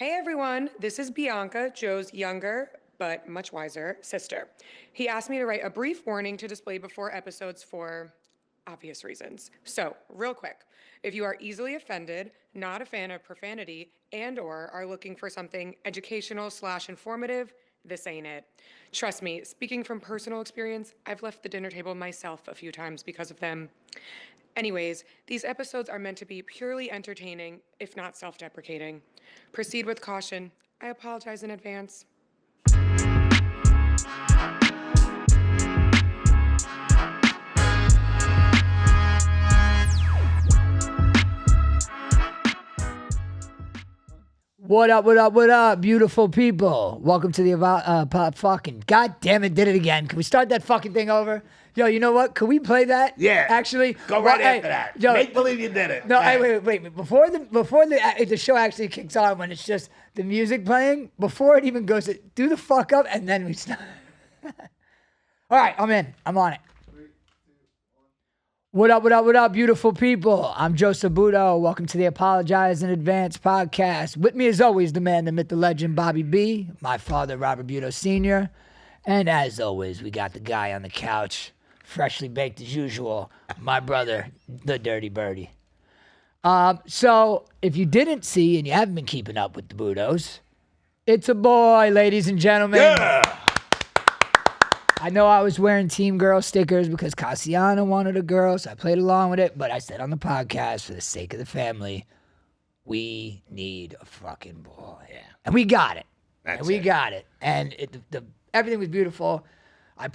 Hey everyone, this is Bianca, Joe's younger but much wiser sister. He asked me to write a brief warning to display before episodes for obvious reasons. So, real quick, if you are easily offended, not a fan of profanity, and or are looking for something educational/informative, this ain't it. Trust me, speaking from personal experience, I've left the dinner table myself a few times because of them. Anyways, these episodes are meant to be purely entertaining, if not self-deprecating. Proceed with caution. I apologize in advance. What up, beautiful people? Welcome to the fucking. God damn it, did it again. Can we start that fucking thing over? Yo, you know what? Can we play that? Yeah. Actually, Go right after that. Yo, Make believe you did it. No, Hey. wait. Before the show actually kicks on, when it's just the music playing, before it even goes, do the fuck up, and then we start. All right, I'm in. I'm on it. What up, beautiful people? I'm Joe Sabuto. Welcome to the Apologize in Advance podcast. With me, as always, the man, the myth, the legend, Bobby B, my father, Robert Buto Sr., and as always, we got the guy on the couch, freshly baked as usual, my brother, the Dirty Birdie. So, if you didn't see and you haven't been keeping up with the Butos, it's a boy, ladies and gentlemen. Yeah. I know I was wearing Team Girl stickers because Cassiano wanted a girl, so I played along with it. But I said on the podcast, for the sake of the family, we need a fucking boy. Yeah. And we got it. Got it. And everything was beautiful. My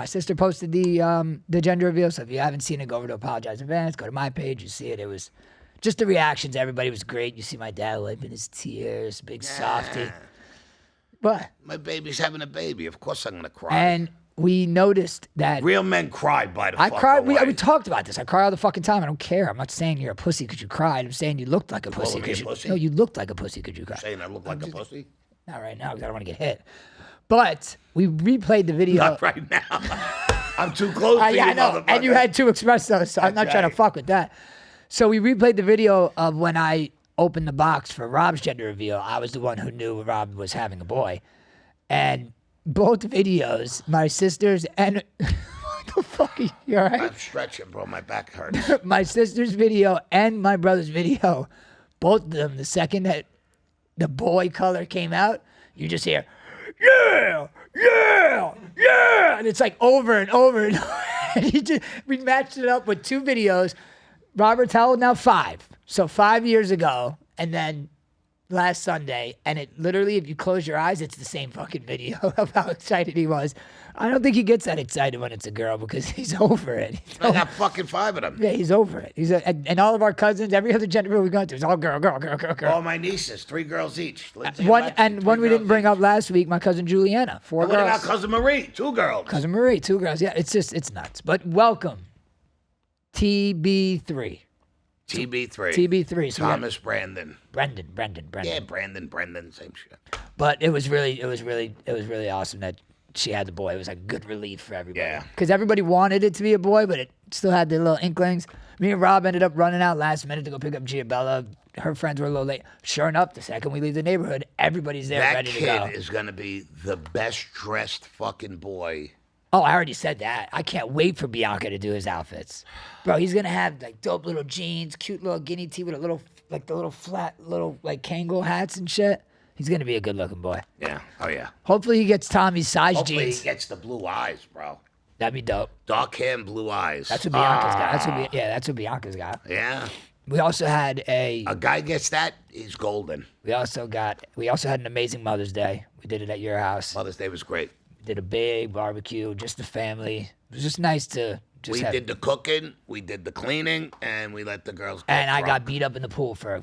sister posted the gender reveal. So if you haven't seen it, go over to Apologize in Advance. Go to my page. You see it. It was just the reactions. Everybody was great. You see my dad wiping his tears, big softy. But My baby's having a baby. Of course I'm going to cry. and we noticed that Real men cry by the I fucking cried. way. We talked about this. I cry all the fucking time. I don't care. I'm not saying you're a pussy because you cried. I'm saying you looked like a pussy. me a 'cause pussy? No, you looked like a pussy because you cried. Saying I look like a pussy? Not right now because I don't want to get hit. But we replayed the video. Not right now. I'm too close to you, I know. motherfucker. And you had two espressos, so I'm not That's trying to right. fuck with that. So we replayed the video of when I opened the box for Rob's gender reveal. I was the one who knew Rob was having a boy. And both videos, my sisters and what the fuck are you all right? I'm stretching, bro. My back hurts. My sister's video and my brother's video, both of them, the second that the boy color came out, you just hear, yeah, and it's like over and over and over. And we matched it up with two videos. Robert's how old now? 5. So 5 years ago, and then last Sunday, and it literally, if you close your eyes, it's the same fucking video of how excited he was. I don't think he gets that excited when it's a girl because he's over it. I got fucking 5 of them. Yeah, he's over it. And all of our cousins, every other gender we've gone to, it's all girl. All my nieces, 3 girls each. Lindsay One Alexis, 3 we didn't girls bring each. up last week, my cousin Juliana, 4 And what girls. about Cousin Marie? 2 girls. Cousin Marie, 2 girls. Yeah, it's nuts. But welcome, TB3. TB3. So we got Thomas Brandon. Brendan. Yeah, Brandon, same shit. But it was really awesome that she had the boy. It was like a good relief for everybody. Yeah. Because everybody wanted it to be a boy, but it still had the little inklings. Me and Rob ended up running out last minute to go pick up Giabella. Her friends were a little late. Sure enough, the second we leave the neighborhood, everybody's there That ready to go. kid is going to be the best dressed fucking boy. Oh, I already said that. I can't wait for Bianca to do his outfits. Bro, he's going to have like dope little jeans, cute little guinea tee with a little, like the little flat little like Kangol hats and shit. He's going to be a good looking boy. Yeah. Oh, yeah. Hopefully he gets Tommy's size Hopefully jeans. he gets the blue eyes, bro. That'd be dope. Dark hair and blue eyes. That's what Bianca's got. That's what Bianca's got. Yeah. We also had A guy gets that, he's golden. we also had an amazing Mother's Day. We did it at your house. Mother's Day was great. We did a big barbecue, just the family. It was just nice to just We have. did the cooking, we did the cleaning, and we let the girls get And I got drunk. beat up in the pool for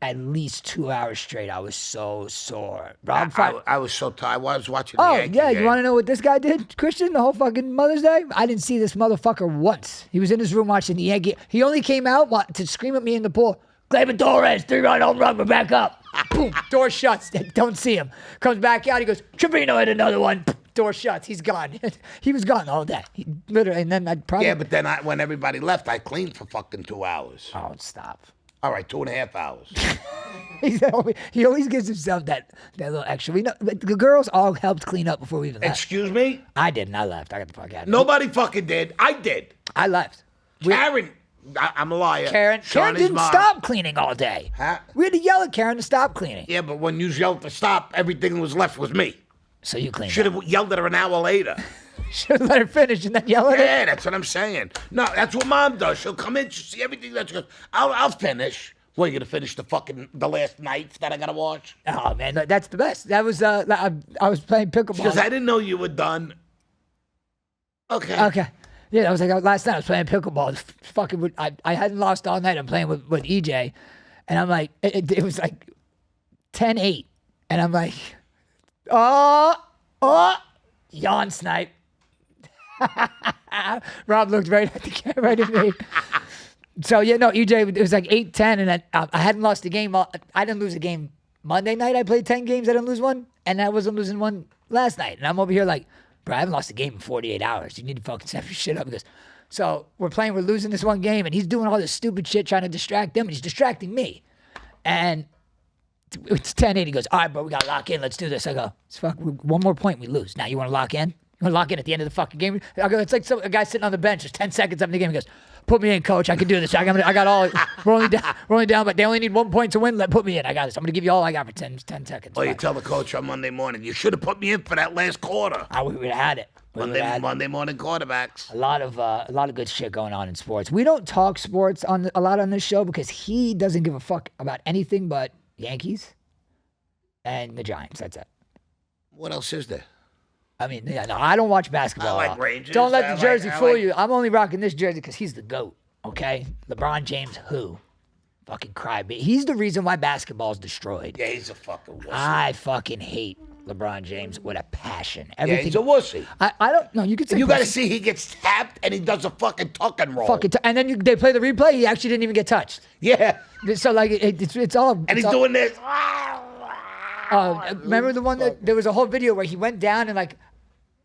at least 2 hours straight. I was so sore. Rob, I was so tired. I was watching the oh Yankee yeah, game. you want to know what this guy did, Christian? The whole fucking Mother's Day. I didn't see this motherfucker once. He was in his room watching the Yankee. He only came out to scream at me in the pool. Gleyber Torres, 3-run home run. We're back up. Boom. Door shuts. Don't see him. Comes back out. He goes, Trevino hit another one. Door shuts. He's gone. He was gone all day. He literally, and then I'd probably. Yeah, but then when everybody left, I cleaned for fucking 2 hours. Oh, stop. All right, 2.5 hours. He always gives himself that little extra. We know but the girls all helped clean up before we even left. Excuse me? I didn't. I left. I got the fuck out of here. Nobody fucking did. I did. I left. Karen, I'm a liar. Karen Shawnee's didn't mom. stop cleaning all day. Huh? We had to yell at Karen to stop cleaning. Yeah, but when you yelled to stop, everything that was left was me. So you cleaned. Should have yelled at her an hour later. Should have let her finish and then yell at her. Yeah, that's what I'm saying. No, that's what Mom does. She'll come in, she'll see everything that she goes, I'll finish. What, you gonna finish the last nights that I gotta watch? Oh man, that's the best. That was I was playing pickleball. Because I didn't know you were done. Okay. Okay. Yeah, I was like last night I was playing pickleball. Fucking, I hadn't lost all night. I'm playing with EJ, and I'm like, it was like 10-8, and I'm like, yawn snipe. Rob looked right at the camera, right at me. So yeah, no, EJ, it was like 8-10, and I hadn't lost a game. I didn't lose a game Monday night. I played 10 games. I didn't lose one, and I wasn't losing one last night. And I'm over here like, bro, I haven't lost a game in 48 hours. You need to fucking step your shit up. Because so we're losing this one game, and he's doing all this stupid shit trying to distract them, and he's distracting me. And it's 10-8. He goes, all right, bro, we got to lock in. Let's do this. I go, fuck, one more point, we lose. Now you want to lock in? You want to lock in at the end of the fucking game? I go, it's like a guy sitting on the bench. There's 10 seconds up in the game. He goes, put me in, coach. I can do this. I got all. We're only down, but they only need 1 point to win. Put me in. I got this. I'm gonna give you all I got for 10 seconds. Well, you tell the coach on Monday morning, you should have put me in for that last quarter. We would have had it. Monday morning quarterbacks. A lot of good shit going on in sports. We don't talk sports a lot on this show because he doesn't give a fuck about anything but Yankees and the Giants. That's it. What else is there? I mean, yeah, no, I don't watch basketball. I like Rangers. Don't let the jersey fool you. I'm only rocking this jersey because he's the GOAT, okay? LeBron James, who? Fucking crybaby. He's the reason why basketball's destroyed. Yeah, he's a fucking wussy. I fucking hate LeBron James with a passion. Yeah, he's a wussy. I don't know. You could say You got to see he gets tapped and he does a fucking tuck and roll. and then they play the replay. He actually didn't even get touched. Yeah. So like it's all. And he's doing this. Remember the one that there was a whole video where he went down and like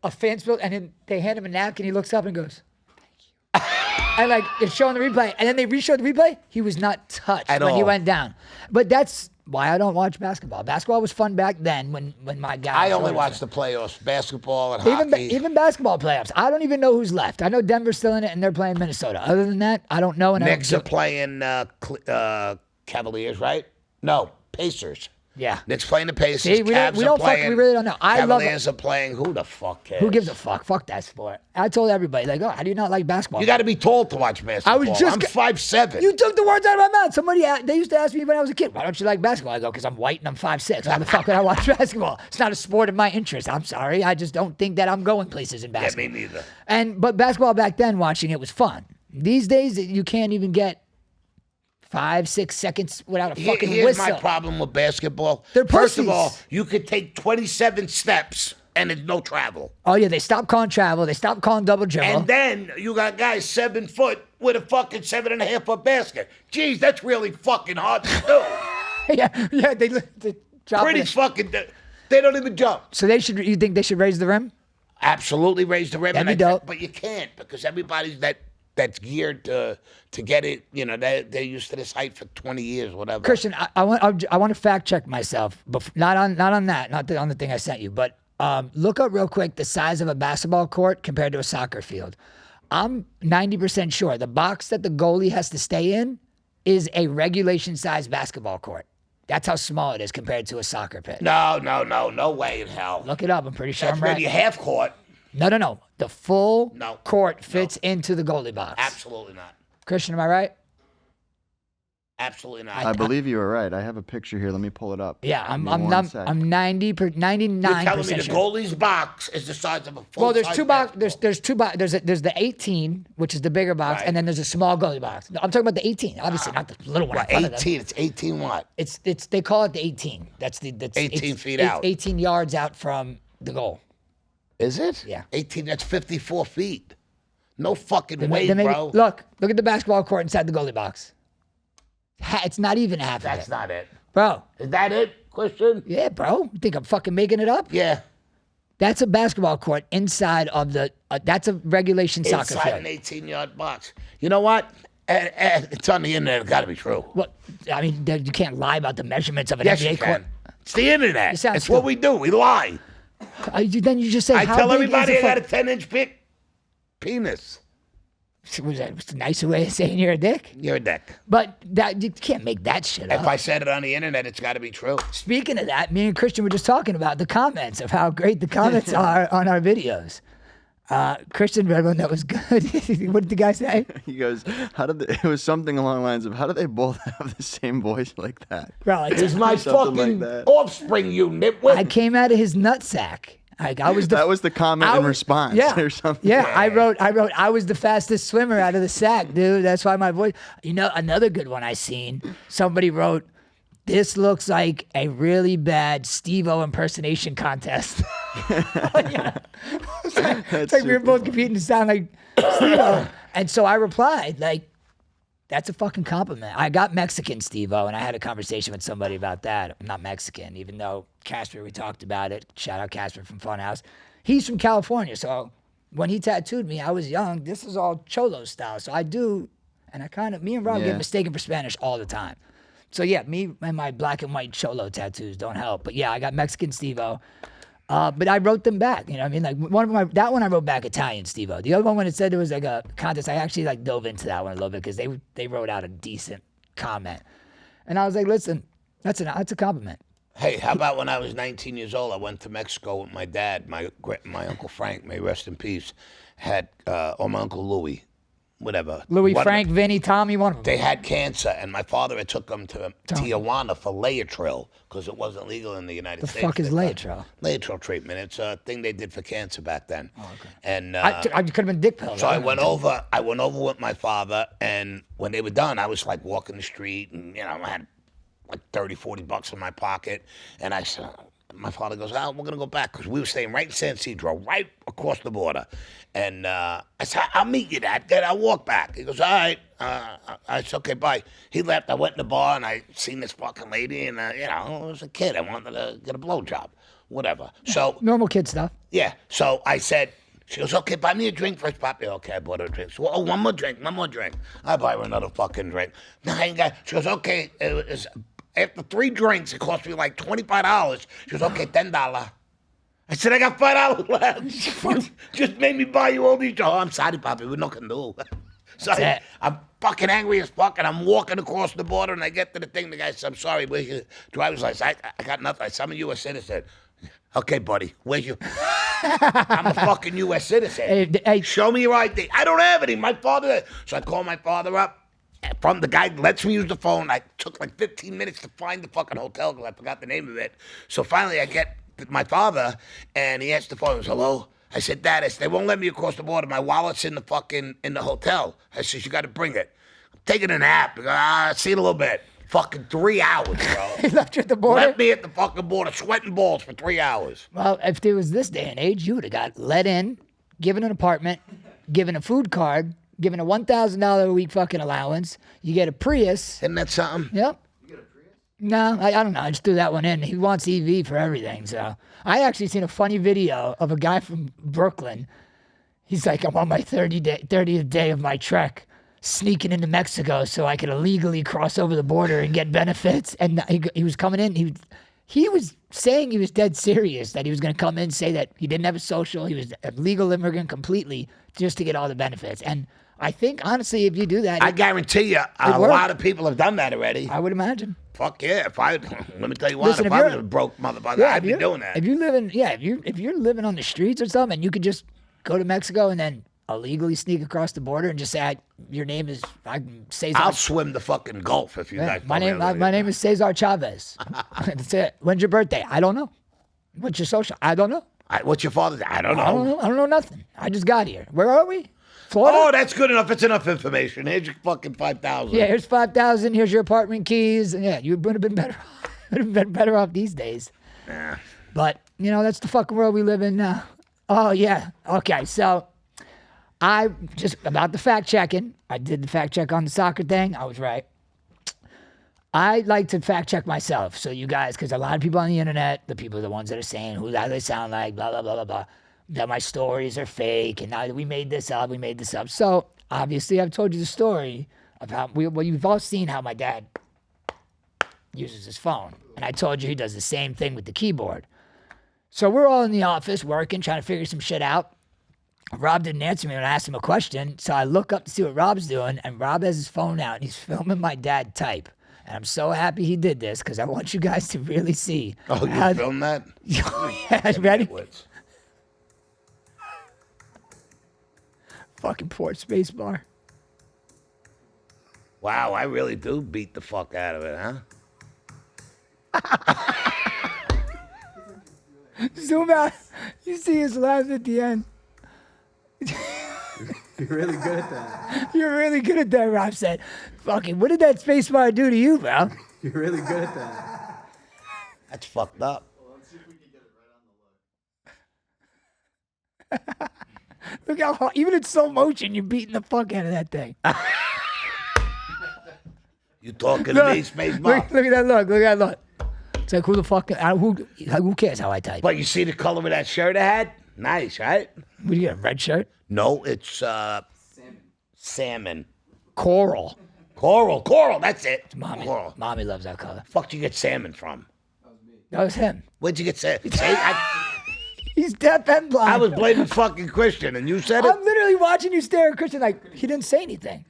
a fan spilled, and then they hand him a napkin. He looks up and goes, "Thank you." And like it's showing the replay, and then they re-showed the replay. He was not touched when he went down. But that's why I don't watch basketball. Basketball was fun back then when my guy. I only watch the playoffs, basketball and hockey. Even basketball playoffs. I don't even know who's left. I know Denver's still in it, and they're playing Minnesota. Other than that, I don't know. And Knicks are playing Cavaliers, right? No, Pacers. Yeah. Knicks playing the Pacers. See, we really don't know. Cavaliers are playing. Who the fuck cares? Who gives a fuck? Fuck that sport. I told everybody, like, how do you not like basketball? You got to be tall to watch basketball. I'm 5'7". You took the words out of my mouth. They used to ask me when I was a kid, why don't you like basketball? I go, because I'm white and I'm 5'6". How the fuck could I watch basketball? It's not a sport of my interest. I'm sorry. I just don't think that I'm going places in basketball. Yeah, me neither. But basketball back then, watching it was fun. These days, you can't even get 5-6 seconds without a fucking Here's whistle. my problem with basketball. They're First of pussies. all, you could take 27 steps and there's no travel. Oh, yeah, they stopped calling travel. They stopped calling double dribble. And then you got guys 7 foot with a fucking 7.5 foot basket. Jeez, that's really fucking hard to do. yeah, they drop Pretty it. fucking, they don't even jump. So you think they should raise the rim? Absolutely raise the rim. That'd be dope. But you can't because everybody's that's geared to get it. You know, they're used to this height for 20 years, whatever. Christian, I want to fact check myself, not on that, not on the thing I sent you, but look up real quick the size of a basketball court compared to a soccer field. I'm 90% sure the box that the goalie has to stay in is a regulation size basketball court. That's how small it is compared to a soccer pit. No way in hell. Look it up. I'm pretty sure That's I'm right. maybe half court. No. The full No. court fits into the goalie box. Absolutely not. Christian, am I right? Absolutely not. I believe you were right. I have a picture here. Let me pull it up. Yeah, I'm Give me one sec. 99% You're telling me the sure. goalie's box is the size of a full. Well, there's two box. There's two box. There's the 18, which is the bigger box, Right. and then there's a small goalie box. No, I'm talking about the 18. Obviously, not the little one. What, in front of them. 18? It's 18 what? It's they call it the 18. That's 18 feet out. 18 yards out from the goal. Is it? Yeah. 18. That's 54 feet. No fucking way, Then maybe- bro. Look at the basketball court inside the goalie box. It's not even half That's of it. not it. Bro. Is that it, Christian? Yeah, bro. You think I'm fucking making it up? Yeah. That's a basketball court inside of the. That's a regulation soccer Inside field. an 18-yard box. You know what? And it's on the internet. It's got to be true. What? I mean, you can't lie about the measurements of an Yes, NBA you court. can. It's the internet. You sound It's what we do. We lie. Then you just say, I how tell big everybody is I a got a 10-inch penis. Was that a nicer way of saying you're a dick? You're a dick. But that you can't make that shit up. If I said it on the internet, it's got to be true. Speaking of that, me and Christian were just talking about the comments of how great the comments are on our videos. Christian read one that was good. What did the guy say? He goes, it was something along the lines of, how do they both have the same voice like that? Bro, It's my Something fucking like that. offspring, you nitwit. I came out of his nutsack. I was That was the comment in response Yeah, or something. yeah. I wrote. I was the fastest swimmer out of the sack, dude. That's why my voice. You know, another good one I seen. Somebody wrote, "This looks like a really bad Steve-O impersonation contest." Yeah. It's like we were both competing to sound like Steve-O. And so I replied, like, that's a fucking compliment. I got Mexican Steve-O, and I had a conversation with somebody about that. I'm not Mexican, even though Casper, we talked about it. Shout out Casper from Funhouse. He's from California, so when he tattooed me, I was young. This is all Cholo style. So I do, and me and Rob Yeah. get mistaken for Spanish all the time. So yeah, me and my black and white Cholo tattoos don't help. But yeah, I got Mexican Steve-O. But I wrote them back, you know what I mean? Like that one I wrote back Italian Steve-O. The other one, when it said it was like a contest, I actually like dove into that one a little bit because they wrote out a decent comment. And I was like, listen, that's a compliment. Hey, how about when I was 19 years old, I went to Mexico with my dad, my Uncle Frank, may rest in peace, or my Uncle Louis, whatever. Louis, Frank, Vinny, Tommy, one of them. They had cancer, and my father had took them to Tijuana for Laetrile because it wasn't legal in the United States. The fuck is Laetrile? Laetrile treatment. It's a thing they did for cancer back then. Oh, okay. And I could have been dick pills. so I went over with my father, and when they were done, I was like walking the street, and I had like $30-$40 in my pocket, and I said, my father goes, we're going to go back, because we were staying right in San Isidro, right across the border. And I said, I'll meet you, Dad. Then I'll walk back. He goes, all right. I said, okay, bye. He left. I went in the bar, and I seen this fucking lady, and, I was a kid. I wanted to get a blowjob, whatever. So normal kid stuff. yeah. So I said, she goes, okay, buy me a drink first, Poppy. Okay, I bought her a drink. So, one more drink. I buy her another fucking drink. No, I ain't got. She goes, okay. After 3 drinks, it cost me like $25. She goes, okay, $10. I said, I got $5 left. Just made me buy you all these. Oh, I'm sorry, Poppy. We're not going to do. So I'm fucking angry as fuck, and I'm walking across the border, and I get to the thing. The guy says, I'm sorry, where's your driver's license? I got nothing. I said, I'm a U.S. citizen. Okay, buddy, where's your... I'm a fucking U.S. citizen. Hey. Show me your ID. I don't have any. My father... So I call my father up. From the guy lets me use the phone. I took like 15 minutes to find the fucking hotel because I forgot the name of it. So finally I get my father, and he answers the phone. He goes, hello? I said, Dad, they won't let me across the border. My wallet's in the hotel. I said, you got to bring it. I'm taking a nap. See you in a little bit. Fucking 3 hours, bro. He left you at the border? Left me at the fucking border, sweating balls for 3 hours. Well, if it was this day and age, you would have got let in, given an apartment, given a food card, given a $1,000 a week fucking allowance. You get a Prius. Isn't that something? Yep. You get a Prius? No, I don't know. I just threw that one in. He wants EV for everything. So I actually seen a funny video of a guy from Brooklyn. He's like, I'm on my 30th day of my trek, sneaking into Mexico so I could illegally cross over the border and get benefits. And he was coming in. He was saying he was dead serious, that he was going to come in and say that he didn't have a social. He was a legal immigrant completely just to get all the benefits. And I think, honestly, if you do that... I guarantee you, a lot of people have done that already. I would imagine. Fuck yeah. Let me tell you what, if I was a broke motherfucker, I'd be doing that. If you're living on the streets or something, and you could just go to Mexico and then illegally sneak across the border and just say, your name is Cesar. I'll swim the fucking Gulf if you guys... My name is Cesar Chavez. That's it. When's your birthday? I don't know. What's your social? I don't know. What's your father's? I don't know. I don't know nothing. I just got here. Where are we? Florida? Oh, that's good enough. It's enough information. Here's your fucking 5,000. Yeah, here's 5,000. Here's your apartment keys. And yeah, you would have been better. Would have been better off these days. Yeah. But that's the fucking world we live in now. Oh yeah. Okay. So I just about the fact checking. I did the fact check on the soccer thing. I was right. I like to fact check myself. So you guys, because a lot of people on the internet, the ones that are saying how they sound like, blah blah blah blah blah, that my stories are fake, and now we made this up. So obviously, I've told you the story of how you've all seen how my dad uses his phone, and I told you he does the same thing with the keyboard. So we're all in the office working, trying to figure some shit out. Rob didn't answer me when I asked him a question, so I look up to see what Rob's doing, and Rob has his phone out, and he's filming my dad type. And I'm so happy he did this, because I want you guys to really see. Oh, you filmed that? Yeah, ready? Fucking poor space bar. Wow, I really do beat the fuck out of it, huh? Zoom out. You see his laugh at the end. You're really good at that. You're really good at that, Rob said. Fucking, what did that space bar do to you, bro? You're really good at that. That's fucked up. Let's see if we can get it right on the look. Look how hard, even in slow motion, you're beating the fuck out of that thing. You talking to me, space bar? Look at that look. Look at that look. It's like, who the fuck, who cares how I type? But you see the color of that shirt I had? Nice, right? What do you got, a red shirt? No, it's salmon. Coral. Coral, that's it. Mommy, Mommy loves that color. Fuck, you get salmon from? That was him. Where'd you get salmon? He's deaf and blind. I was blaming fucking Christian, and you said it? I'm literally watching you stare at Christian like he didn't say anything.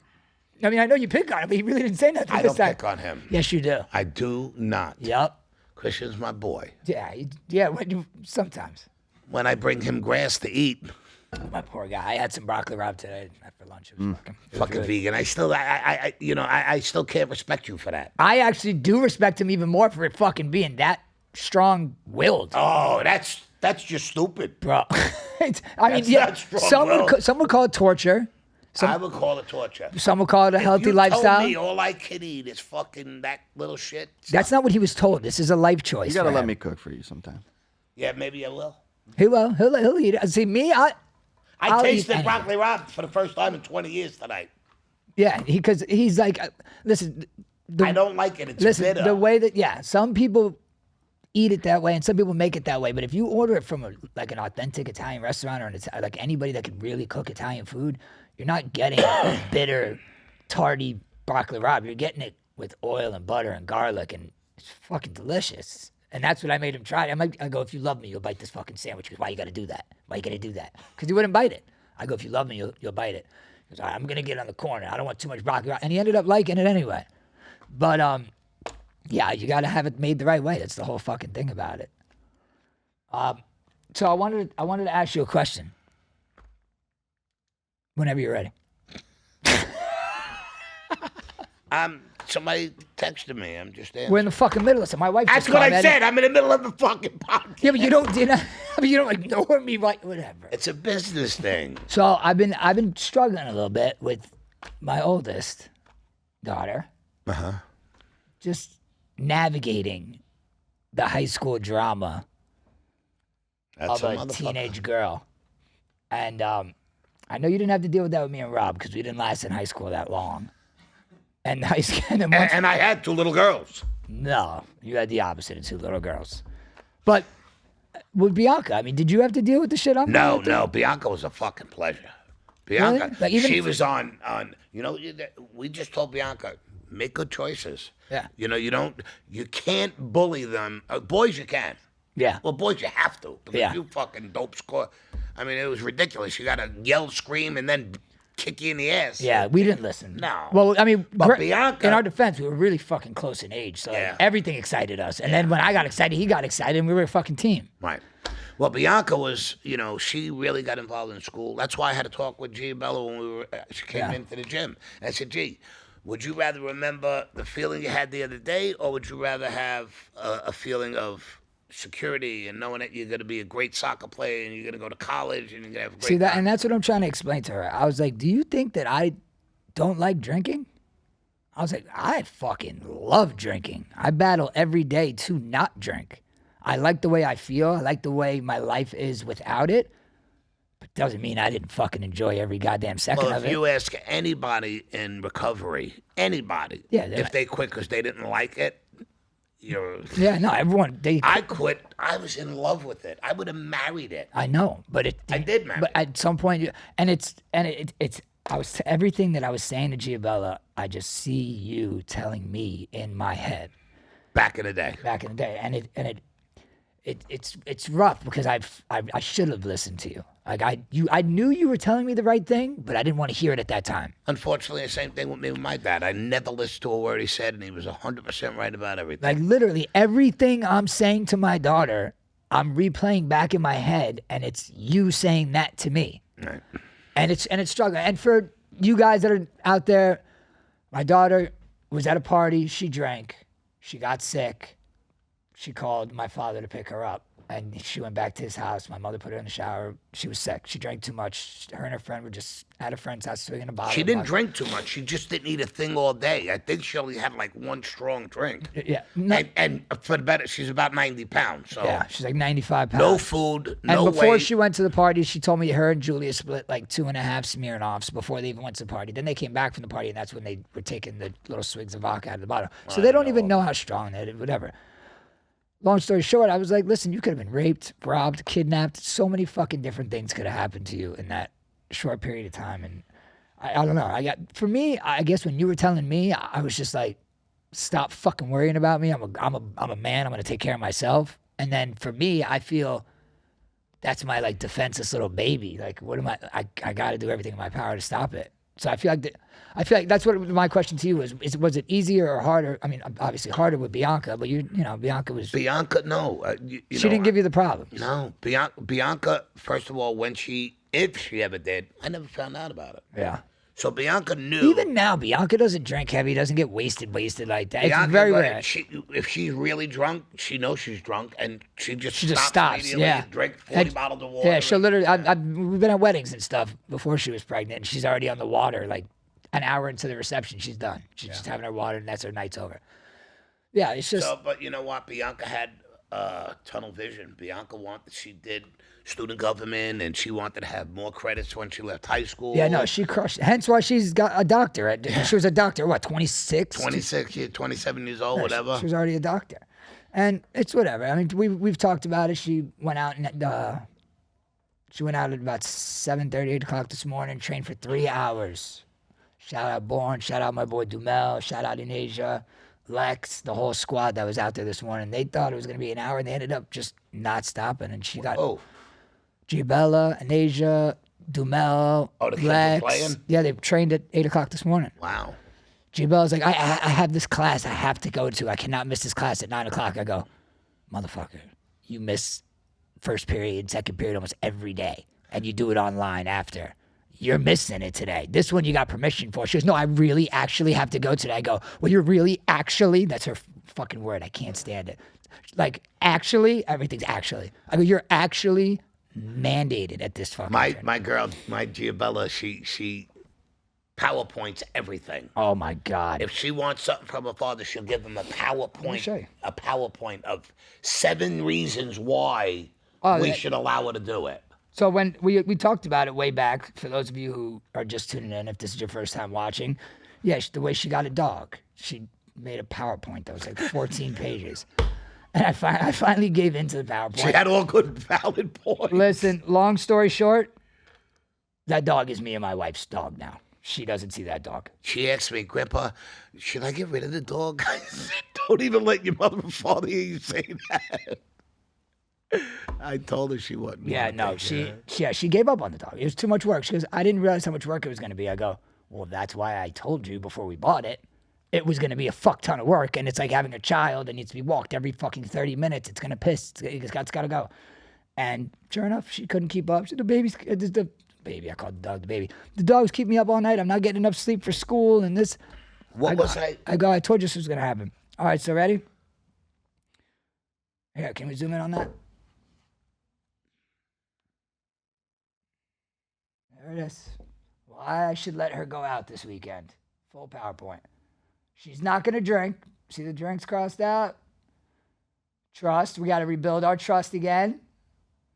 I mean, I know you pick on him, but he really didn't say nothing. I don't pick on him. Yes, you do. I do not. Yep. Christian's my boy. Yeah. Sometimes. When I bring him grass to eat. My poor guy. I had some broccoli rabe today after lunch. It was Fucking vegan. I still can't respect you for that. I actually do respect him even more for it fucking being that strong-willed. Oh, that's just stupid. Bro. I mean, That's yeah, not strong-willed. some would call it torture. I would call it torture. Some would call it a healthy lifestyle. Told me all I can eat is fucking that little shit. That's not what he was told. This is a life choice. You gotta for let him. me cook for you sometime. Yeah, maybe I will. He will. He'll eat it. See, me, I I'll eat tasted anything. broccoli rabe for the first time in 20 years tonight. Yeah, because he's like, listen. I don't like it. It's Listen, bitter. the way that, some people eat it that way and some people make it that way. But if you order it from an authentic Italian restaurant or like anybody that can really cook Italian food, you're not getting bitter, tarty broccoli rabe. You're getting it with oil and butter and garlic, and it's fucking delicious. And that's what I made him try. I go, if you love me, you'll bite this fucking sandwich. He goes, why you got to do that? Why you got to do that? Because he wouldn't bite it. I go, if you love me, you'll bite it. He goes, all right, I'm going to get on the corner. I don't want too much broccoli rabe. And he ended up liking it anyway. But, yeah, you got to have it made the right way. That's the whole fucking thing about it. So I wanted to ask you a question. Whenever you're ready. Somebody texted me. I'm just answering. We're in the fucking middle of it. My wife That's just what I commented. said. I'm in the middle of the fucking podcast. Yeah, but you don't ignore me, right? Whatever. It's a business thing. So I've been struggling a little bit with my oldest daughter. Just navigating the high school drama That's of a teenage girl. And I know you didn't have to deal with that with me and Rob because we didn't last in high school that long. And high school, And I had two little girls. No, you had the opposite of two little girls. But with Bianca, I mean, did you have to deal with the shit I'm No, going through? Bianca was a fucking pleasure. Bianca, Really? Like, even she if- was on. We just told Bianca, make good choices. Yeah. You can't bully them. Boys, you can. Yeah. Well, boys, you have to. Because Yeah. you fucking dope score. I mean, it was ridiculous. You got to yell, scream, and then kick you in the ass. Yeah, we didn't listen. No. Well, I mean, But Bianca- in our defense, we were really fucking close in age. So like, Yeah. everything excited us. And then when I got excited, he got excited, and we were a fucking team. Right. Well, Bianca was, she really got involved in school. That's why I had to talk with G Bella when she came into the gym. I said, G, would you rather remember the feeling you had the other day, or would you rather have a feeling of security and knowing that you're going to be a great soccer player and you're going to go to college and you're going to have a great See that, time? and that's what I'm trying to explain to her. I was like, do you think that I don't like drinking? I was like, I fucking love drinking. I battle every day to not drink. I like the way I feel. I like the way my life is without it. But doesn't mean I didn't fucking enjoy every goddamn second Well, of if it. you ask anybody in recovery, anybody, Yeah, if they quit because they didn't like it, Yeah, no, everyone. I quit. I was in love with it. I would have married it. I know, but I did marry But it. at some point, it's everything that I was saying to Giabella, I just see you telling me in my head Back in the day. and it's rough because I should have listened to you. Like I knew you were telling me the right thing, but I didn't want to hear it at that time. Unfortunately, the same thing with me with my dad. I never listened to a word he said, and he was 100% right about everything. Like literally everything I'm saying to my daughter, I'm replaying back in my head, and it's you saying that to me. Right. And it's struggling. And for you guys that are out there, my daughter was at a party. She drank. She got sick. She called my father to pick her up. And she went back to his house. My mother put her in the shower. She was sick. She drank too much. Her and her friend were just at a friend's house swinging a bottle. She didn't drink too much. She just didn't eat a thing all day. I think she only had like one strong drink. Yeah. And for the better, she's about 90 pounds. So Yeah, she's like 95 pounds. no food, no And before weight. she went to the party, she told me her and Julia split like 2.5 Smirnoffs before they even went to the party. Then they came back from the party, and that's when they were taking the little swigs of vodka out of the bottle. So they don't even know how strong they did, whatever. Long story short, I was like, listen, you could have been raped, robbed, kidnapped. So many fucking different things could have happened to you in that short period of time. And I don't know. For me, I guess when you were telling me, I was just like, stop fucking worrying about me. I'm a man. I'm going to take care of myself. And then for me, I feel that's my like defenseless little baby. Like, what am I got to do everything in my power to stop it. So I feel like that's what my question to you was it easier or harder? I mean, obviously harder with Bianca, but Bianca was. Bianca, no. She didn't give you the problems. No. Bianca, first of all, if she ever did, I never found out about it. Yeah. So Bianca knew. Even now, Bianca doesn't drink heavy, doesn't get wasted like that. Bianca, It's very rare. If she's really drunk, she knows she's drunk, and she just stops, immediately yeah. and drink 40 bottles of water. Yeah, she'll literally. We've been at weddings and stuff before she was pregnant, and she's already on the water. Like an hour into the reception, she's done. She's just having her water, and that's her night's over. Yeah, it's just. So, but you know what? Bianca had tunnel vision. She did student government, and she wanted to have more credits when she left high school. Yeah, no, she crushed. Hence why she's got a doctorate. She was a doctor. What, 26? 26, 27 years old, whatever. She was already a doctor, and it's whatever. I mean, we've talked about it. She went out and she went out at about 7:30, 8 o'clock this morning. Trained for 3 hours. Shout out Bourne. Shout out my boy Dumel. Shout out in Asia. Lex, the whole squad that was out there this morning. They thought it was going to be an hour, and they ended up just not stopping. And she got Giabella, Anasia, Dumel, Oh, the kids Lex. were playing? Yeah, they trained at 8 o'clock this morning. Wow. Giabella's like, I have this class I have to go to. I cannot miss this class at 9 o'clock. I go, motherfucker, you miss first period, second period almost every day, and you do it online after. You're missing it today. This one you got permission for. She goes, no, I really actually have to go today. I go, well, you're really actually, that's her fucking word. I can't stand it. Like, actually, everything's actually. I go, you're actually mandated at this fucking My girl, my Giabella, she PowerPoints everything. Oh my God. If she wants something from her father, she'll give him a PowerPoint. show you. A PowerPoint of 7 reasons why we should allow her to do it. So when we talked about it way back, for those of you who are just tuning in, if this is your first time watching, yeah, the way she got a dog, she made a PowerPoint that was like 14 pages. And I finally gave into the PowerPoint. She had all good, valid points. Listen, long story short, that dog is me and my wife's dog now. She doesn't see that dog. She asked me, Grandpa, should I get rid of the dog? I said, don't even let your mother and father hear you say that. I told her she wouldn't. Yeah, no, she gave up on the dog. It was too much work. She goes, I didn't realize how much work it was going to be. I go, well, that's why I told you before we bought it. It was going to be a fuck ton of work, and it's like having a child that needs to be walked every fucking 30 minutes. It's going to piss. It's got to go. And sure enough, she couldn't keep up. The baby, I called the dog the baby. The dogs keep me up all night. I'm not getting enough sleep for school and this. I told you this was going to happen. All right, so ready? Here, can we zoom in on that? There it is. Why I should let her go out this weekend. Full PowerPoint. She's not going to drink. See the drinks crossed out? Trust. We got to rebuild our trust again.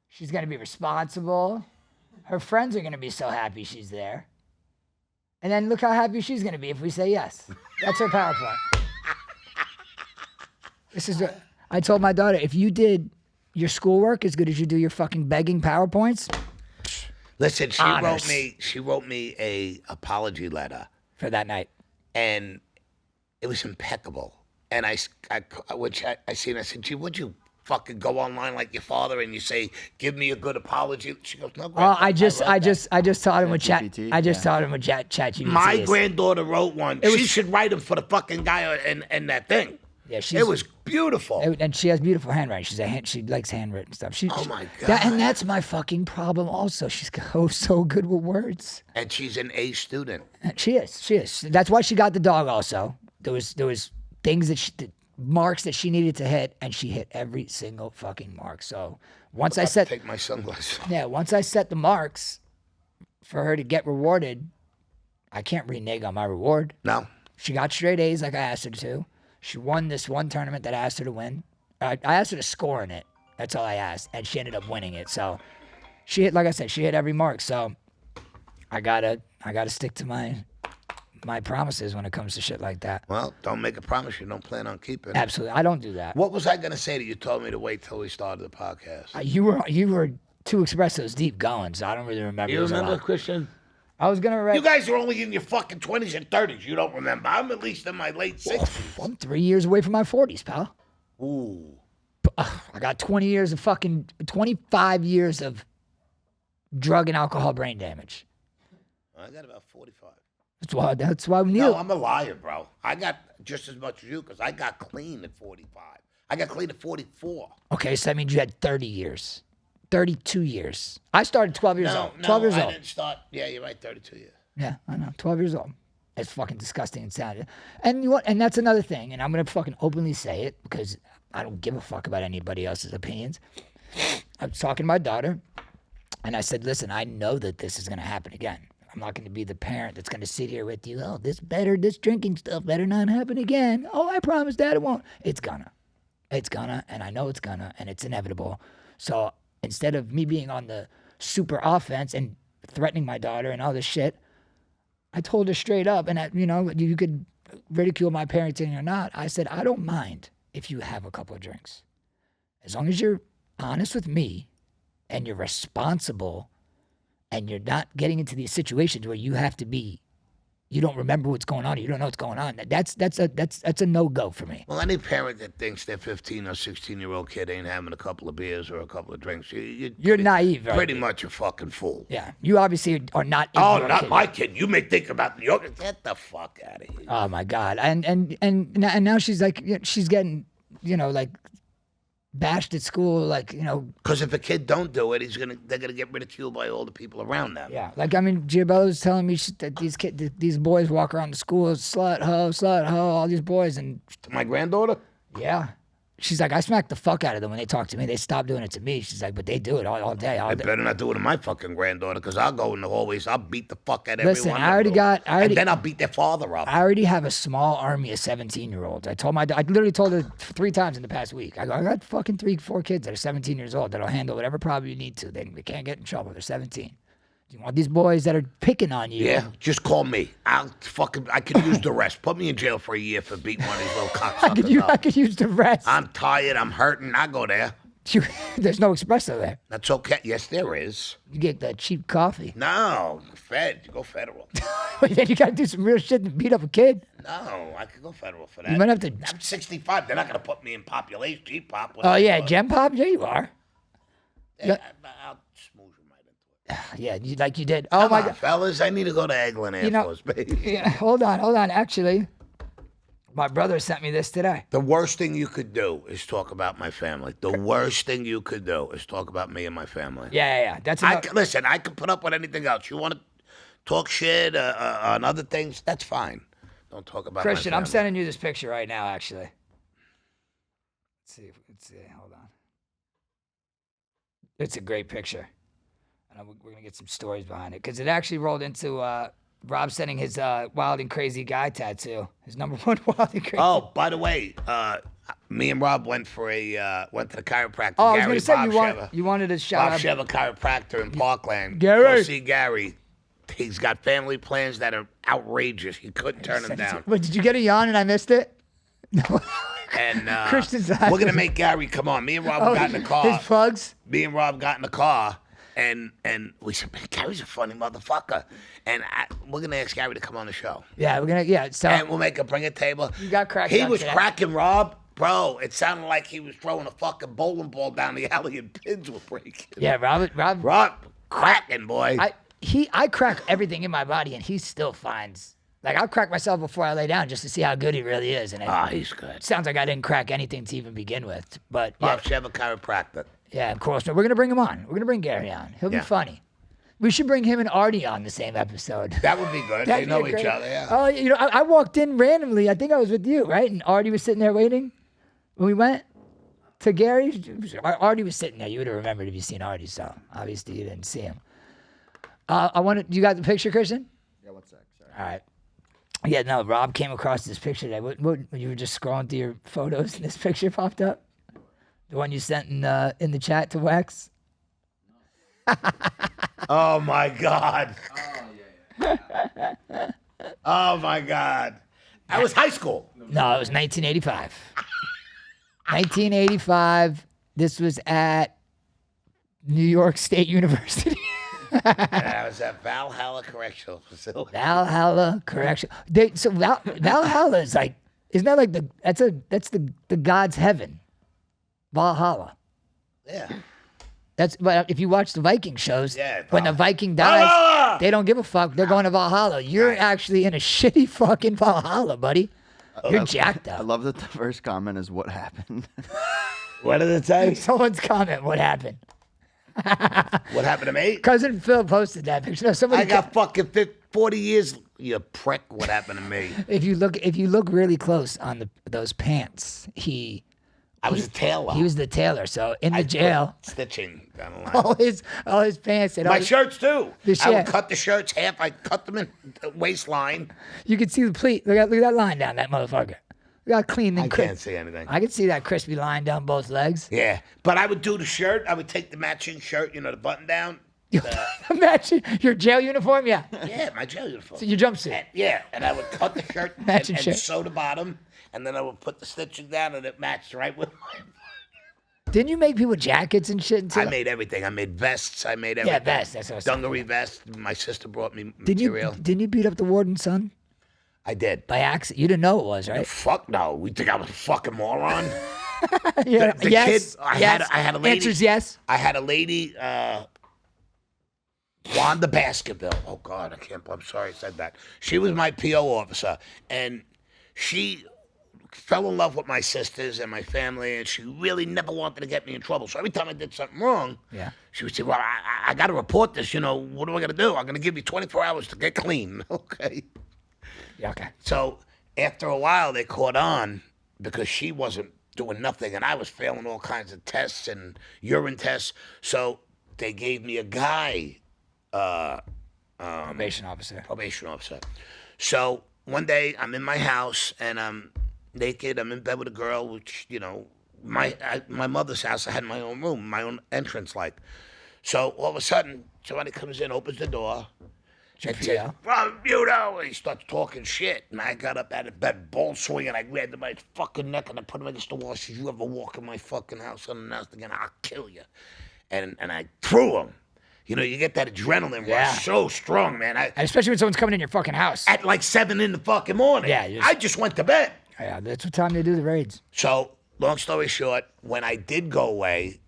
She's going to be responsible. Her friends are going to be so happy she's there. And then look how happy she's going to be if we say yes. That's her PowerPoint. This is what I told my daughter, if you did your schoolwork as good as you do your fucking begging PowerPoints. Listen, honors. She wrote me a apology letter, for that night. and it was impeccable. And I seen. I said, "Gee, would you fucking go online like your father and you say, give me a good apology?" She goes, "No, Oh, Grandpa, I just taught him with chat. ChatGPT, I just yeah. taught him with ChatGPT. My is. granddaughter wrote one. She should write him for the fucking guy and that thing. Yeah, It was beautiful. And she has beautiful handwriting. She likes handwritten stuff. Oh, my And God. that's my fucking problem. Also, she's so good with words. And she's an A student. She is. That's why she got the dog. Also, there was things marks that she needed to hit, and she hit every single fucking mark. So once I set Take my sunglasses off. once I set the marks for her to get rewarded, I can't renege on my reward. No. She got straight A's like I asked her to. She won this one tournament that I asked her to win. I asked her to score in it. That's all I asked, and she ended up winning it. So she hit, like I said, she hit every mark. So I gotta stick to my promises when it comes to shit like that. Well, don't make a promise you don't plan on keeping. Absolutely, I don't do that. What was I going to say that you told me to wait till we started the podcast? You were too expressive deep going, so I don't really remember. You It was a remember, lot. Christian? I was gonna write. You guys are only in your fucking 20s and 30s. You don't remember. I'm at least in my late 60s. I'm 3 years away from my 40s, pal. Ooh. I got 25 years of drug and alcohol brain damage. I got about 45. That's why we need No, it. I'm a liar, bro. I got just as much as you because I got clean at 45. I got clean at 44. Okay, so that means you had 30 years. 32 years. I started 12 years old. 12 years I old. didn't start. Yeah, you're right, 32 years. Yeah, I know. 12 years old. It's fucking disgusting and sad. And and that's another thing, and I'm gonna fucking openly say it because I don't give a fuck about anybody else's opinions. I was talking to my daughter, and I said, listen, I know that this is gonna happen again. I'm not gonna be the parent that's gonna sit here with you, oh, this drinking stuff better not happen again. Oh, I promise Dad it won't. It's gonna, and I know it's gonna, and it's inevitable. So instead of me being on the super offense and threatening my daughter and all this shit, I told her straight up, and you could ridicule my parenting or not. I said, I don't mind if you have a couple of drinks. As long as you're honest with me and you're responsible and you're not getting into these situations where you have to be, you don't remember what's going on, or you don't know what's going on. That's a no-go for me. Well, any parent that thinks their 15 or 16-year-old kid ain't having a couple of beers or a couple of drinks, You're naive, right? pretty much a fucking fool. Yeah, you obviously are not. Oh, your not kid. my kid. You may think about your get the fuck out of here. Oh my God! And now she's like, she's getting, like, bashed at school, like, Because if a kid don't do it, they're gonna get ridiculed by all the people around them. yeah. Like, I mean, Giabella's telling me that these boys walk around the school, slut ho, all these boys, and To my granddaughter. yeah. She's like, I smack the fuck out of them when they talk to me. They stop doing it to me. She's like, but they do it all day. I better not do it to my fucking granddaughter because I'll go in the hallways. I'll beat the fuck out of Listen, everyone. I already- and then I'll beat their father up. I already have a small army of 17-year-olds. I literally told her 3 times in the past week. I got fucking 4 kids that are 17 years old that'll handle whatever problem you need to. They can't get in trouble. They're 17. You want these boys that are picking on you? Yeah, just call me. I could use the rest. Put me in jail for a year for beating one of these little cocksuckers I up. could use the rest. I'm tired. I'm hurting. I go there. There's no espresso there. That's okay. Yes, there is. You get that cheap coffee. No, you go federal. But then you got to do some real shit to beat up a kid. No, I could go federal for that. You might have to. I'm 65. They're not going to put me in population G-pop. Oh, yeah, Gem Pop? Yeah, you are. I'll smooth you right into it. Yeah, you did. Oh, Come my on, God. fellas. I need to go to Eglin Air know- Force, baby. Yeah, hold on. Actually, my brother sent me this today. The worst thing you could do is talk about my family. The worst thing you could do is talk about me and my family. Yeah. That's Listen, I can put up with anything else. You want to talk shit on other things? That's fine. Don't talk about Christian, my I'm family. sending you this picture right now, actually. Let's see. Hold on. It's a great picture. And we're going to get some stories behind it. Because it actually rolled into Rob sending his wild and crazy guy tattoo. His number 1 wild and crazy. Oh, by the way, me and Rob went to the chiropractor. Oh, I was Gary going to say, Bob you wanted to shout Bob out. Sheva chiropractor in Parkland. Gary. Go see Gary. He's got family plans that are outrageous. You couldn't turn them down. But did you get a yawn and I missed it? No. And Christian's we're gonna make Gary come on. Me and Rob got in the car. His plugs? Me and Rob got in the car, And we said, man, Gary's a funny motherfucker. And we're going to ask Gary to come on the show. Yeah, we're gonna. So And we'll bring a table. You got cracked He up was today. cracking Rob. Bro, it sounded like he was throwing a fucking bowling ball down the alley and pins were breaking. yeah, Rob, Rob, cracking, boy. I crack everything in my body, and he still finds. Like, I'll crack myself before I lay down just to see how good he really is. And He's good. it sounds like I didn't crack anything to even begin with. But yeah, Bob Sheva chiropractor. yeah, of course. We're gonna bring him on. We're gonna bring Gary on. He'll be funny. We should bring him and Artie on the same episode. That would be good. They That'd know be each great. other, yeah. Oh, I walked in randomly. I think I was with you, right? And Artie was sitting there waiting. When we went to Gary, Artie was sitting there. You would have remembered if you seen Artie. So obviously you didn't see him. You got the picture, Christian? Yeah, one sec. Sorry. All right. Yeah, no, Rob came across this picture today. What you were just scrolling through your photos and this picture popped up? The one you sent in the chat to Wax? Oh, my God. Oh, my God. That was high school. No, it was 1985. 1985. This was at New York State University. That was at Valhalla Correctional Facility. Valhalla Correction. Valhalla is like, isn't that like that's the God's heaven? Valhalla. Yeah. But if you watch the Viking shows, Yeah, when the Viking dies, Valhalla! they don't give a fuck. They're going to Valhalla. You're actually in a shitty fucking Valhalla, buddy. You're jacked I up. love that the first comment is what happened. What did it say? Someone's comment, what happened? What happened to me? Cousin Phil posted that picture. No, somebody. I got fucking 40 years, you prick. What happened to me? If you look really close on those pants, I was a tailor. he was the tailor. So in the I jail, put stitching down the line. all his pants and all My his- shirts, too. The I shit. would cut the shirts half. I cut them in the waistline. you could see the pleat. Look at that line down that motherfucker. Look how clean and I crisp. can't see anything. I could see that crispy line down both legs. Yeah. But I would do the shirt. I would take the matching shirt, the button down. Imagine your jail uniform, yeah. Yeah, my jail uniform. So your jumpsuit. Yeah, and I would cut the shirt Matching and shirt. sew the bottom, and then I would put the stitching down, and it matched right with my... Didn't you make people jackets and shit? And I stuff? made everything. I made vests. I made everything. Yeah, vests. That's what I was talking Dungaree vests. My sister brought me Didn't material. you beat up the warden's son I did. by accident? You didn't know it was, right? Fuck no. We think I was a fucking moron? Yeah. the yes. kid, I yes. had a lady. Answer's yes. I had a lady, Wanda Baskerville. Oh, God, I'm sorry I said that. She was my PO officer, and she fell in love with my sisters and my family, and she really never wanted to get me in trouble. So every time I did something wrong, she would say, well, I got to report this. What am I going to do? I'm going to give you 24 hours to get clean. Okay. Yeah, okay. So after a while, they caught on because she wasn't doing nothing, and I was failing all kinds of tests and urine tests. So they gave me a guy, Probation officer. probation officer. So one day I'm in my house and I'm naked. I'm in bed with a girl, which my mother's house. I had my own room, my own entrance, like. So all of a sudden, somebody comes in, opens the door. And says, Yeah. and he starts talking shit. And I got up out of bed, ball swinging. I grabbed him by his fucking neck and I put him against the wall. I said, you ever walk in my fucking house unannounced again, I'll kill you. And I threw him. You get that adrenaline rush so strong, man. And especially when someone's coming in your fucking house. At like 7 in the fucking morning. Yeah, I just went to bed. Yeah, that's what time they do the raids. So, long story short, when I did go away,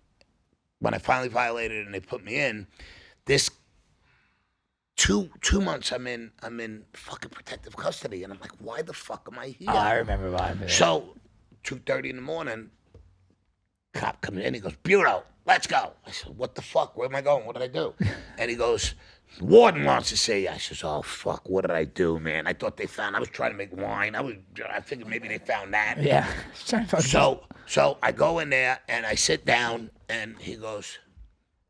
when I finally violated it and they put me in, this 2 months I'm in fucking protective custody, and I'm like, why the fuck am I here? Oh, I remember why. So, 2:30 in the morning, cop comes in. He goes, Bureau, let's go. I said, what the fuck? Where am I going? What did I do? And he goes, warden wants to see you. I says, oh fuck, what did I do, man? I thought they found. I was trying to make wine. I figured maybe they found that. Yeah. So I go in there and I sit down and he goes,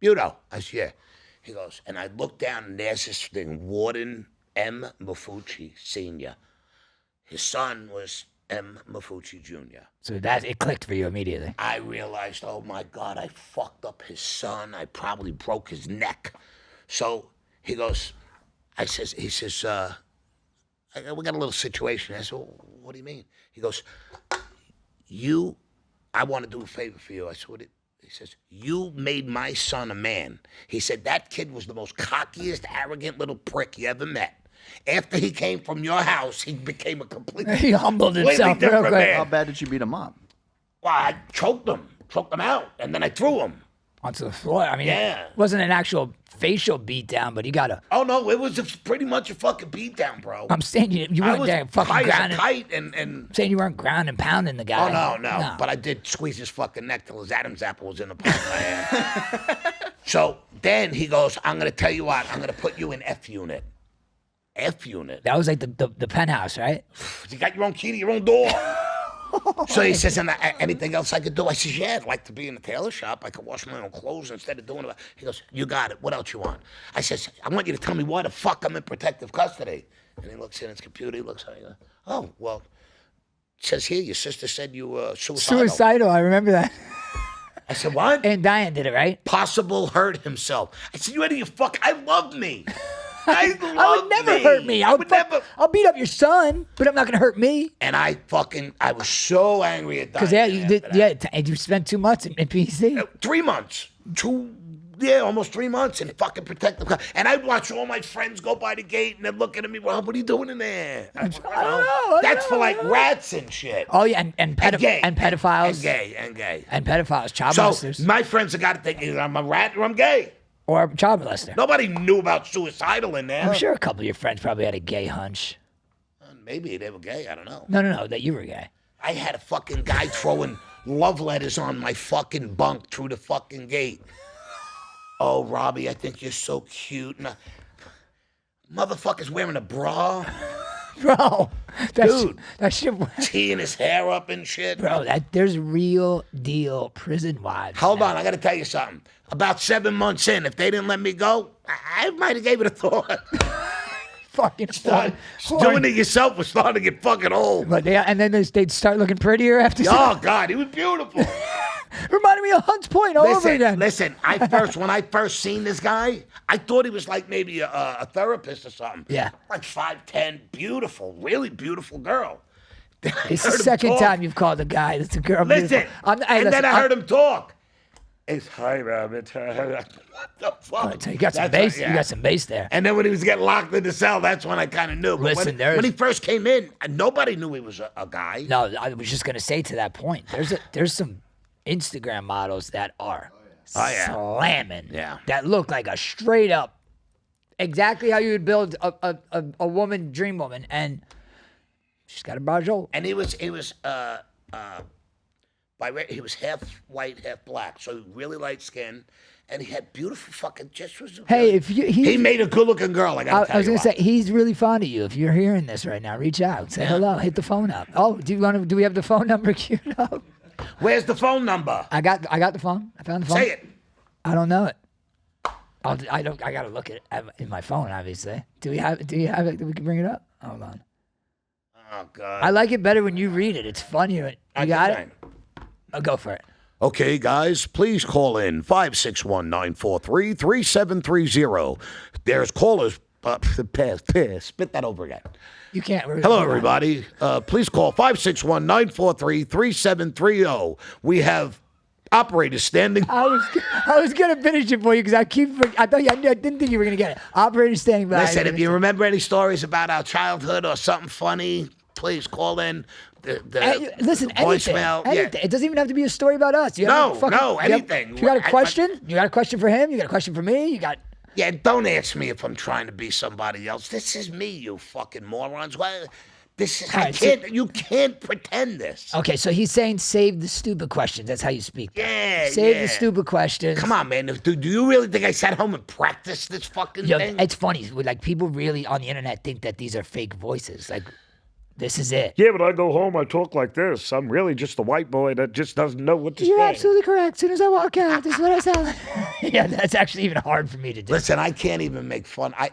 Bureau. I said, yeah. He goes, and I look down and there's this thing, Warden M. Mafucci Sr. His son was M. Mafucci Jr. So it clicked for you immediately. I realized, oh my God, I fucked up his son. I probably broke his neck. So he goes, he says, we got a little situation. I said, well, what do you mean? He goes, I want to do a favor for you. I said, what? He He says, you made my son a man. He said, that kid was the most cockiest, arrogant little prick you ever met. After he came from your house, he became a completely, He humbled himself real different quick. man. How bad did you beat him up? Well, I choked him out, and then I threw him. Onto the floor. I mean, Yeah. it wasn't an actual facial beatdown, but you got to. Oh, no, it was pretty much a fucking beatdown, bro. I'm saying you I weren't was there fucking high as a grounding. kite, and Saying you weren't ground and pounding the guy. oh, no. But I did squeeze his fucking neck till his Adam's apple was in the palm of my hand. So then he goes, I'm going to tell you what, I'm going to put you in F unit. F unit. That was like the penthouse, right? You got your own key to your own door. So he says, anything else I could do? I says, yeah, I'd like to be in the tailor shop. I could wash my own clothes instead of doing it. He goes, you got it. What else you want? I says, I want you to tell me why the fuck I'm in protective custody. And he looks in his computer. He looks at me. Oh, well, it says here, your sister said you were suicidal. Suicidal. I remember that. I said, what? And Diane did it, right? Possible hurt himself. I said, you out of your fuck? I love me. I would never hurt me. I would never. I'll beat up your son, but I'm not gonna hurt me. And I was so angry at that. Because you did, and you spent 2 months in PC. 3 months. Almost 3 months in fucking protective custody. And I'd watch all my friends go by the gate and they're looking at me, well, what are you doing in there? I don't know. That's for like rats and shit. Oh yeah, and gay. pedophiles. And gay. And pedophiles, child So molesters. my friends have got to think either I'm a rat or I'm gay. Or a child molester. Nobody knew about suicidal in there. I'm sure a couple of your friends probably had a gay hunch. Maybe they were gay. I don't know. No, that you were gay. I had a fucking guy throwing love letters on my fucking bunk through the fucking gate. Oh, Robbie, I think you're so cute. And motherfucker's wearing a bra, Bro, Dude. that shit, teeing his hair up and shit. bro, there's real deal prison wives. Hold on, I got to tell you something. About 7 months in, if they didn't let me go, I might have gave it a thought. Fucking Doing it yourself was starting to get fucking old. But and then they'd start looking prettier after. Oh, God, he was beautiful. Reminded me of Hunts Point all over again. Listen, when I first seen this guy, I thought he was like maybe a therapist or something. Yeah. Like 5'10", beautiful, really beautiful girl. It's the second time you've called a guy that's a girl. Listen, Listen, I heard him talk. It's hi, Robert. What the fuck? So you got some bass. You got some bass there. And then when he was getting locked in the cell, that's when I kind of knew. But Listen, when he first came in, nobody knew he was a guy. No, I was just gonna say to that point. There's some Instagram models that are slamming. Yeah. That look like a straight up, exactly how you would build a woman, dream woman, and she's got a brajol. And he was he was half white, half black, so really light skin, and he had beautiful fucking gestures. Hey, if he made a good looking girl. I I was gonna say he's really fond of you. If you're hearing this right now, reach out, say hello, hit the phone up. Oh, do we have the phone number queued up? Where's the phone number? I got the phone. I found the phone. Say it. I don't know it. I gotta look at it in my phone. Obviously, do you have it? We can bring it up. Hold on. Oh God. I like it better when you read it. It's funnier. You got it? I'll go for it. Okay, guys, please call in 561-943-3730. There's callers. Spit that over again. You can't. Hello, everybody. Please call 561-943-3730. We have operators standing. I was gonna finish it for you because I didn't think you were gonna get it. Operator standing by. Listen, if you remember any stories about our childhood or something funny, please call in. Listen, voicemail. anything. Yeah. It doesn't even have to be a story about us. Anything. You got a question? You got a question for him? You got a question for me? You got. Yeah, don't ask me if I'm trying to be somebody else. This is me, you fucking morons. Why? This is. You can't pretend this. Okay, so he's saying save the stupid questions. That's how you speak. Yeah, Save the stupid questions. Come on, man. Do you really think I sat home and practiced this fucking thing? It's funny. Like people really on the internet think that these are fake voices. Like. This is it. Yeah, but I go home, I talk like this. I'm really just a white boy that just doesn't know what to say. You're absolutely correct. As soon as I walk out, this is what I sound like. Yeah, that's actually even hard for me to do. Listen, I can't even make fun. I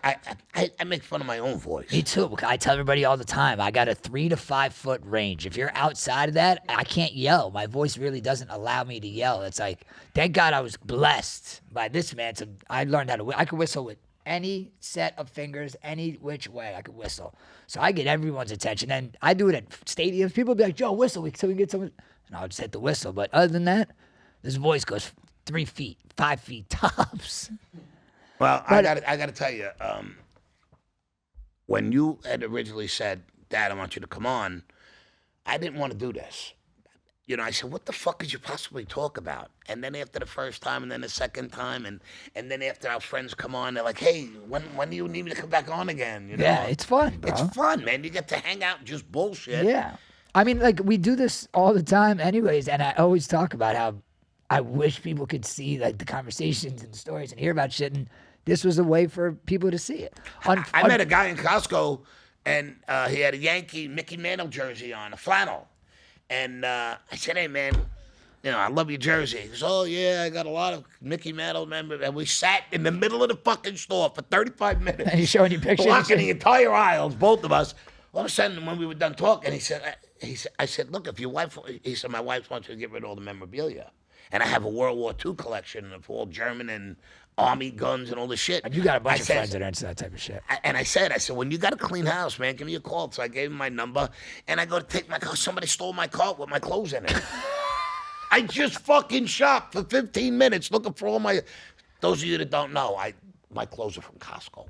make fun of my own voice. Me too. I tell everybody all the time, I got a 3 to 5 foot range. If you're outside of that, I can't yell. My voice really doesn't allow me to yell. It's like, thank God I was blessed by this man. So I learned how to I could whistle with any set of fingers, any which way I could whistle. So I get everyone's attention. And I do it at stadiums. People be like, Joe, whistle so we can get someone. And I'll just hit the whistle. But other than that, This voice goes 3 feet, 5 feet tops. Well, I got to tell you, when you had originally said, Dad, I want you to come on, I didn't want to do this. You know, I said, what the fuck could you possibly talk about? And then after the first time, and then the second time, and then after our friends come on, they're like, hey, when do you need me to come back on again? You know? Yeah, it's fun, bro. It's fun, man. You get to hang out and just bullshit. Yeah. I mean, like, we do this all the time anyways, and I always talk about how I wish people could see, like, the conversations and stories and hear about shit, and this was a way for people to see it. I met a guy in Costco, and he had a Yankee Mickey Mantle jersey on, a flannel. And I said, hey, man, you know, I love your jersey. He goes, oh, yeah, I got a lot of Mickey Mantle members. And we sat in the middle of the fucking store for 35 minutes. And he's showing you pictures. Blocking the entire aisles, both of us. All of a sudden, when we were done talking, I said, look, if your wife, he said, my wife wants you to get rid of all the memorabilia. And I have a World War II collection of all German and Army guns and all this shit. And you got a bunch of friends that are into that type of shit. And I said, when you got a clean house, man, give me a call. So I gave him my number, and I go to take my car. Somebody stole my car with my clothes in it. I just fucking shopped for 15 minutes looking for all my. Those of you that don't know, my clothes are from Costco.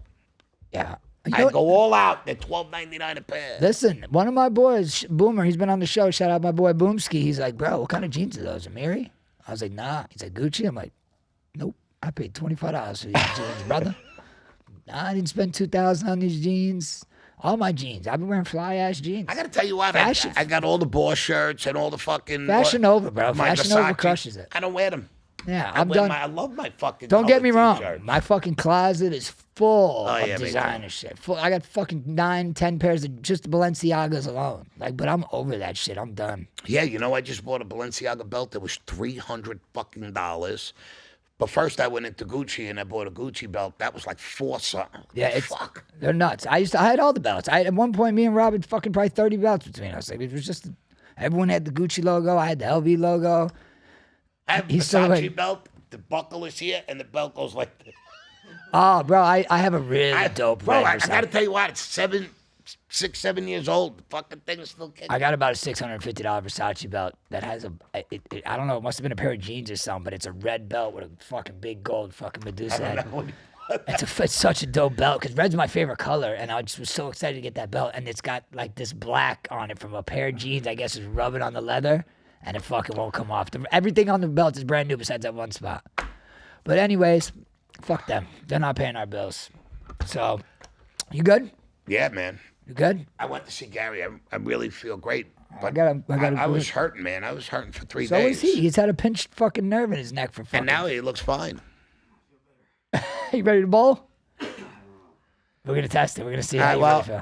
Yeah. I go all out. They're $12.99 a pair. Listen, one of my boys, Boomer, he's been on the show. Shout out my boy Boomski. He's like, bro, what kind of jeans are those? Amiri? I was like, nah. He's like, Gucci? I'm like, nope. I paid $25 for these jeans, brother. Nah, I didn't spend $2,000 on these jeans. All my jeans. I've been wearing fly-ass jeans. I got to tell you what. I got all the Boss shirts and all the fucking. Fashion Nova, bro. My Fashion Nova Versace. crushes it. I don't wear them. Yeah, I'm done. I love my fucking. Don't get me wrong. T-shirt. My fucking closet is full Oh, of yeah, me designer too. shit. Full. I got fucking 9, 10 pairs of just Balenciagas alone. Like, but I'm over that shit. I'm done. Yeah, you know, I just bought a Balenciaga belt that was $300 fucking dollars. But first I went into Gucci and I bought a Gucci belt. That was like $4 something. Yeah, it's Fuck. they're nuts. I had all the belts. At one point, me and Rob had fucking probably 30 belts between us. Like, it was just everyone had the Gucci logo. I had the LV logo. I have a He's so Versace like- belt. The buckle is here and the belt goes like this. Oh, bro, I have a really dope Bro, red I Versace. got to tell you what. It's 6, 7 years old. The fucking thing is still kicking. I got about a $650 Versace belt that has I don't know, it must have been a pair of jeans or something, but it's a red belt with a fucking big gold fucking Medusa head. It's such a dope belt because red's my favorite color, and I just was so excited to get that belt, and it's got like this black on it from a pair of jeans, I guess is rubbing on the leather, and it fucking won't come off. Everything on the belt is brand new besides that one spot. But anyways, fuck them. They're not paying our bills. So, you good? Yeah, man. You good? I went to see Gary. I really feel great. But I was hurting, man. I was hurting for 3 So days. is he. He's had a pinched fucking nerve in his neck for fucking. And now he looks fine. You ready to bowl? We're gonna test it. We're gonna see how you really feel.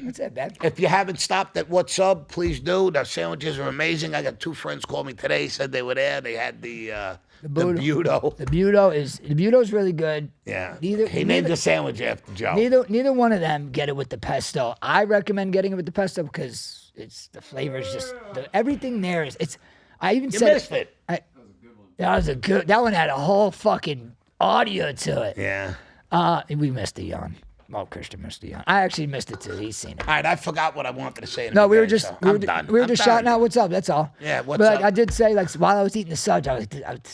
What's that, babe? If you haven't stopped at What's Up, please do. The sandwiches are amazing. I got 2 friends call me today, said they were there. They had the Budo. The Budo's really good. Yeah. Neither He named the sandwich after Joe. neither one of them get it with the pesto. I recommend getting it with the pesto because it's the flavors just everything there is it's. I even You said missed it. That was a good. That one had a whole fucking audio to it. Yeah. We missed a yawn. Well, Christian missed a yawn. I actually missed it too. He's seen it. All right, I forgot what I wanted to say. No, we were just. just I'm done. we were I'm just done. shouting out what's up. That's all. Yeah, what's but up? I did say like while I was eating the suds, I was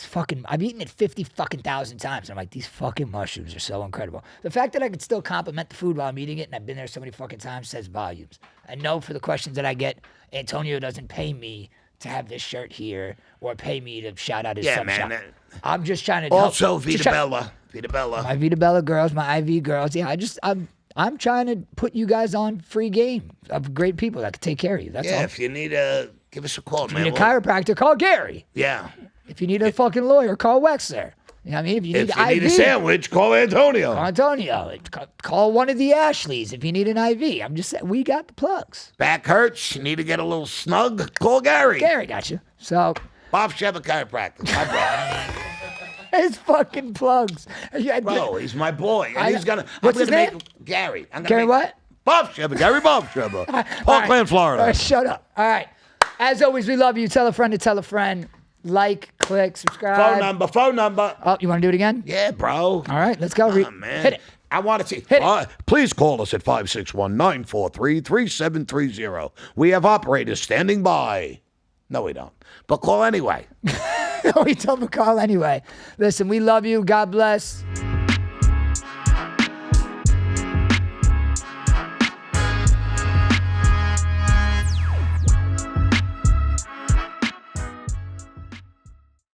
fucking. I've eaten it 50 fucking thousand times. I'm like, these fucking mushrooms are so incredible. The fact that I could still compliment the food while I'm eating it, and I've been there so many fucking times, says volumes. I know for the questions that I get, Antonio doesn't pay me to have this shirt here or pay me to shout out his Yeah, sub man, shop. I'm just trying to help. Also, just Vita try- Bella. Vita Bella. My Vita Bella girls, my IV girls. Yeah, I'm trying to put you guys on free game of great people that can take care of you. That's Yeah, all. if you need give us a call, If man. you need a chiropractor, call Gary. Yeah. If you need a fucking lawyer, call Wexler. You know what I mean? If you need If you need a IV, sandwich, call Antonio. call Antonio. Call one of the Ashleys if you need an IV. I'm just saying, we got the plugs. Back hurts. You need to get a little snug. Call Gary. Gary got you. So, Bob Sheva Chiropractic. My bro. his fucking plugs. Yeah, Bro, he's my boy. And I- he's gonna. what's I'm his gonna name? Make Gary. I'm gonna Gary make, what? Bob Sheva. Gary Bob Sheva. All right. Parkland, Florida. All right, shut up. All right. As always, we love you. Tell a friend to tell a friend. Like, click, subscribe. Phone number. Oh, you want to do it again? Yeah, bro. All right, let's go. Oh, man. Hit it. I want to see. Hit it. Please call us at 561-943-3730. We have operators standing by. No, we don't. But call anyway. we told McCall anyway. Listen, we love you. God bless.